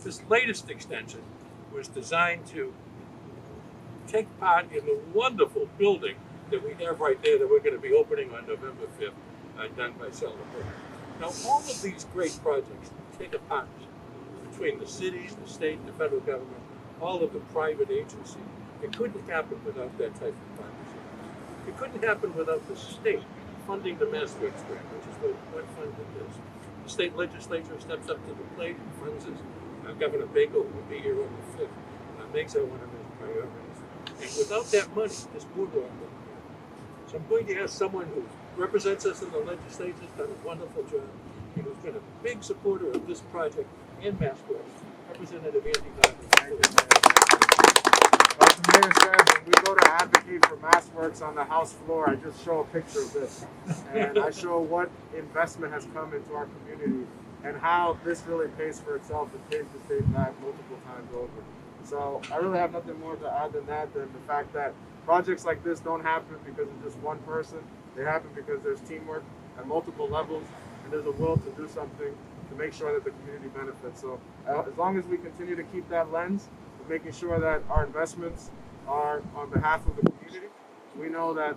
This latest extension was designed to take part in the wonderful building that we have right there that we're going to be opening on November 5th, done by Selma. Now, all of these great projects take a partnership between the cities, the state, the federal government, all of the private agencies. It couldn't happen without that type of partnership. It couldn't happen without the state funding the MassWorks grant, which is what funded this. The state legislature steps up to the plate and funds this. Governor Baker, who will be here on the 5th, makes that one of his priorities. And without that money, this boardwalk wouldn't be here. So I'm going to ask someone who represents us in the legislature, has done a wonderful job, and who's been a big supporter of this project and MassWorks, Representative Andy Dobbins. Like the mayor said, when we go to advocate for MassWorks on the House floor, I just show a picture of this. And I show what investment has come into our community and how this really pays for itself and pays the state back multiple times over. So I really have nothing more to add than that, than the fact that projects like this don't happen because of just one person. They happen because there's teamwork at multiple levels, and there's a will to do something to make sure that the community benefits. So as long as we continue to keep that lens of making sure that our investments are on behalf of the community, we know that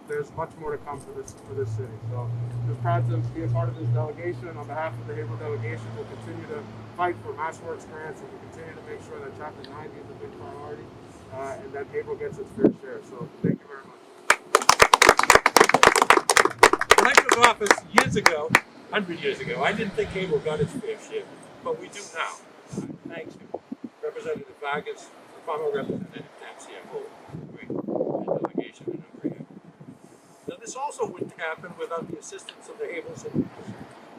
there's much more to come for this city. So just proud to be a part of this delegation. On behalf of the Haverhill delegation, we'll continue to fight for MassWorks grants, and we'll continue to make sure that Chapter 90 is a big priority and that Haverhill gets its fair share. So thank you very much. When I took office years ago, 100 years ago, I didn't think Haverhill got its fair share, but we do now. Thanks to Representative Vargas, former Representative Dempsey, a whole great delegation and I'm very happy. Now, this also wouldn't happen without the assistance of the Haverhill City Council.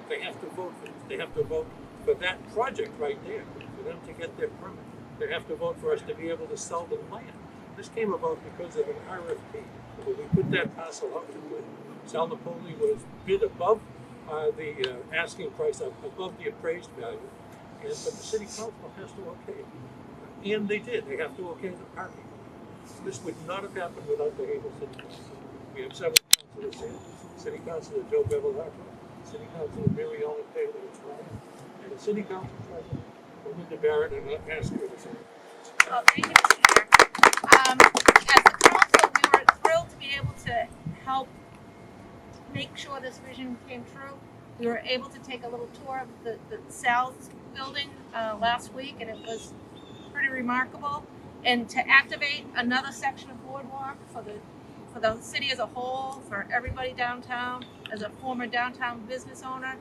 They have to vote for this. They have to vote for that project right there, for them to get their permit. They have to vote for us to be able to sell the land. This came about because of an RFP. When we put that parcel out to bid, Sal Napoli was bid above the asking price, above the appraised value, but the city council has to okay it. And they did. They have to okay the parking. This would not have happened without the Haverhill City Council. We have several councilors here. City Councilor Joe Bevilacqua, City Councilor Mary Ellen Taylor, and the City Council President Linda Barrett, and I'll ask her to say. Well, thank you, Mr. Chair. As the council, we were thrilled to be able to help make sure this vision came true. We were able to take a little tour of the Sal's building last week, and it was pretty remarkable. And to activate another section of boardwalk for the city as a whole, for everybody downtown, as a former downtown business owner,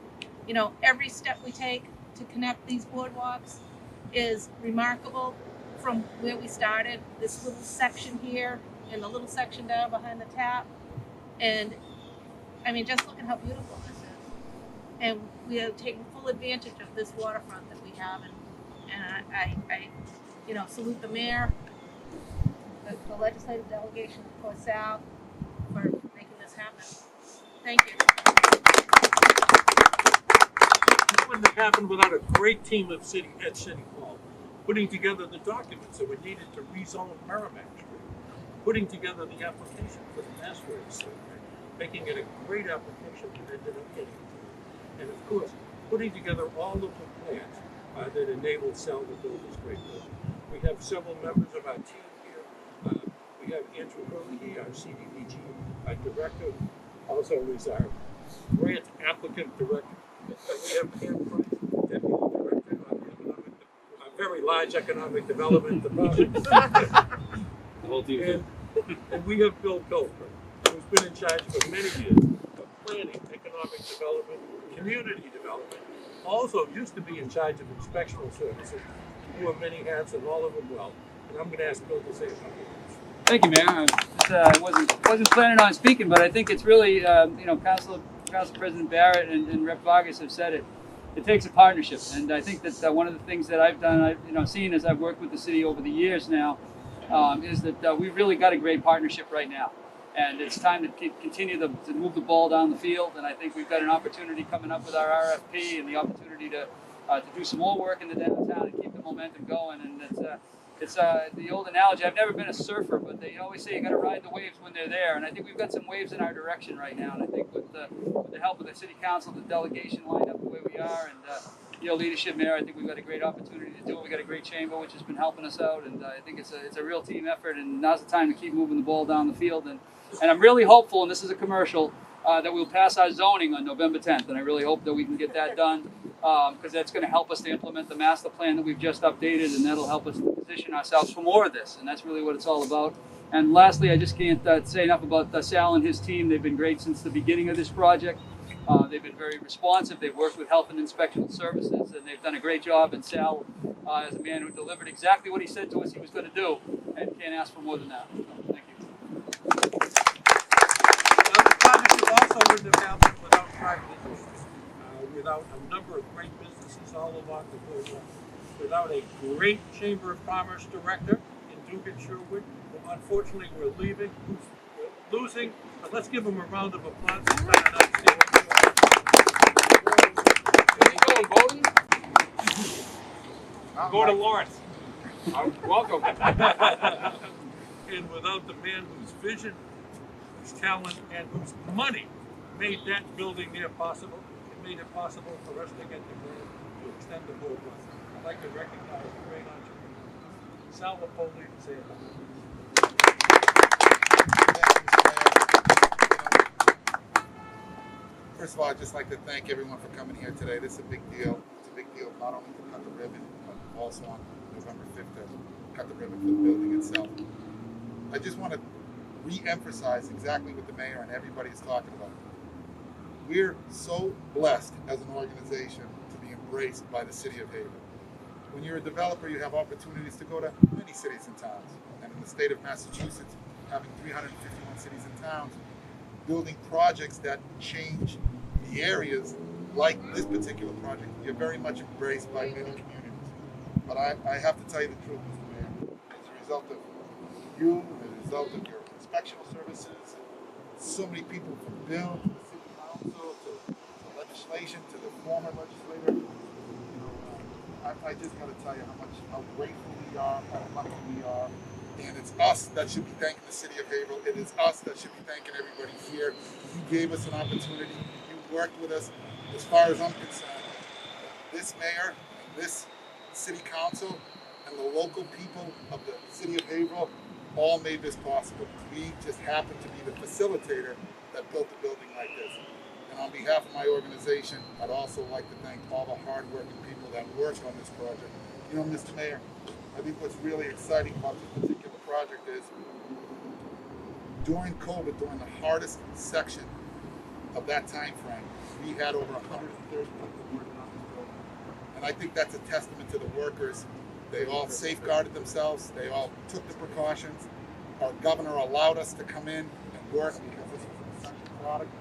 you know, every step we take to connect these boardwalks is remarkable from where we started. This little section here and the little section down behind the tap. And I mean, just look at how beautiful this is. And we are taking full advantage of this waterfront that we have. And I you know, salute the mayor, the legislative delegation, of course, Sal, for making this happen. Thank you. This wouldn't have happened without a great team at City Hall, putting together the documents that were needed to rezone Merrimack Street, putting together the application for the MassWorks, making it a great application that ended up getting it. And of course, putting together all of the plans that enabled Sal to build this great building. We have several members of our team here. We have Andrew Hurley, our CDBG director, also is our grant applicant director. We have Pam Price, deputy director of a very large economic development department. The whole team. And we have Bill Goldberg, who's been in charge for many years of planning, economic development, community development. Also used to be in charge of inspectional services. He wore many hats and all of them well. And I'm going to ask Bill to say something. Thank you, Mayor. I wasn't planning on speaking, but I think it's really, you know, Council President Barrett and Rep. Vargas have said it. It takes a partnership, and I think that one of the things that I've done, seen as I've worked with the city over the years now, is that we've really got a great partnership right now, and it's time to continue to move the ball down the field. And I think we've got an opportunity coming up with our RFP and the opportunity to do some more work in the downtown and keep the momentum going. And it's the old analogy. I've never been a surfer, but they always say you got to ride the waves when they're there. And I think we've got some waves in our direction right now. And I think with the help of the city council, the delegation lined up the way we are, and your leadership, Mayor. I think we've got a great opportunity to do it. We've got a great chamber which has been helping us out, and I think it's a real team effort, and now's the time to keep moving the ball down the field. And I'm really hopeful, and this is a commercial, that we'll pass our zoning on November 10th, and I really hope that we can get that done, because that's going to help us to implement the master plan that we've just updated, and that'll help us to position ourselves for more of this, and that's really what it's all about. And lastly, I just can't say enough about Sal and his team. They've been great since the beginning of this project. They've been very responsive. They've worked with Health and Inspection Services, and they've done a great job. And Sal, is a man who delivered exactly what he said to us he was going to do, and can't ask for more than that. So, thank you. Now, the project also wouldn't have happened without private industry, without a number of great businesses all along the boardwalk, without a great Chamber of Commerce director in Duke and Sherwood. Unfortunately, we're losing, but let's give him a round of applause. Where you going, Bowden? Go to Lawrence. Welcome. And without the man whose vision, whose talent, and whose money made that building there possible, it made it possible for us to get the grant to extend the boardwalk. I'd like to recognize the great entrepreneur, Sal Napoli, and say it. First of all, I'd just like to thank everyone for coming here today. This is a big deal. It's a big deal not only to cut the ribbon, but also on November 5th to cut the ribbon for the building itself. I just want to re-emphasize exactly what the mayor and everybody is talking about. We're so blessed as an organization to be embraced by the city of Haverhill. When you're a developer, you have opportunities to go to many cities and towns. And in the state of Massachusetts, having 351 cities and towns, building projects that change the areas like this particular project, you're very much embraced by many communities. But I have to tell you the truth, Mr. Mayor, as a result of you, as a result of your inspectional services, so many people from Bill to the city council to legislation to the former legislator, I just got to tell you how grateful we are, how lucky we are. And it's us that should be thanking the city of Haverhill. It is us that should be thanking everybody here. You gave us an opportunity. You worked with us. As far as I'm concerned, this mayor, this city council, and the local people of the city of Haverhill all made this possible. We just happened to be the facilitator that built a building like this. And on behalf of my organization, I'd also like to thank all the hardworking people that worked on this project. You know, Mr. Mayor, I think what's really exciting about this particular project is during COVID, during the hardest section of that time frame, we had over 130 people working on this building. And I think that's a testament to the workers. They all safeguarded themselves. They all took the precautions. Our governor allowed us to come in and work because this was an essential product.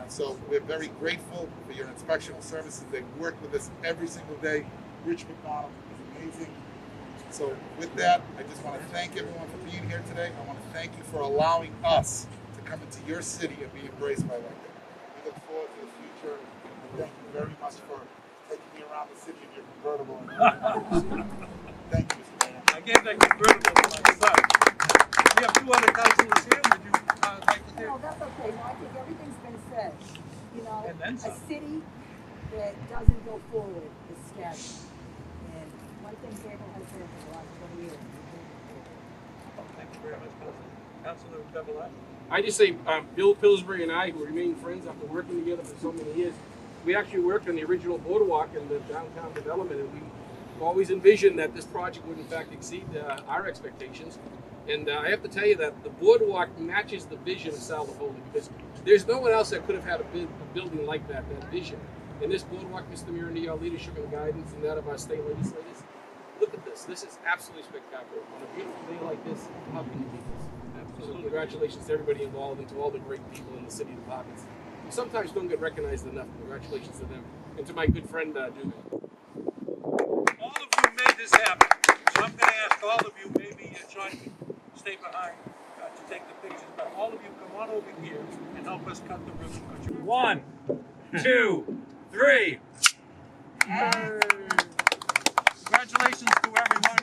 So we're very grateful for your inspectional services. They work with us every single day. Rich McDonald is amazing. So with that, I just want to thank everyone for being here today. I want to thank you for allowing us to come into your city and be embraced by like that. We look forward to the future. And thank you very much for taking me around the city in your convertible. Thank you, Mr. Mayor. I gave that convertible to my son. We have two other councilors here. Would you like to say? No, that's okay. No, I think everything's been said. You know, And then a some. city that doesn't go forward is stagnant. And one thing Haverhill has been for the last 20 years. Thank you very much, Councilor Bevelat. I just say Bill Pillsbury and I, who remain friends after working together for so many years, we actually worked on the original boardwalk and the downtown development, and we always envisioned that this project would in fact exceed our expectations. And I have to tell you that the boardwalk matches the vision of Sal Napoli, because there's no one else that could have had a building like that vision. And this boardwalk, Mr. Mayor, under your leadership and guidance and that of our state legislators, look at this. This is absolutely spectacular. On a beautiful day like this, how can you beat this? So congratulations to everybody involved and to all the great people in the city departments. We sometimes don't get recognized enough. Congratulations to them. And to my good friend, Dugan. All of you made this happen. So I'm going to ask all of you, maybe John can stay behind to take the pictures, but all of you come on over here and help us cut the ribbon. 1, 2, 3. Congratulations to everyone.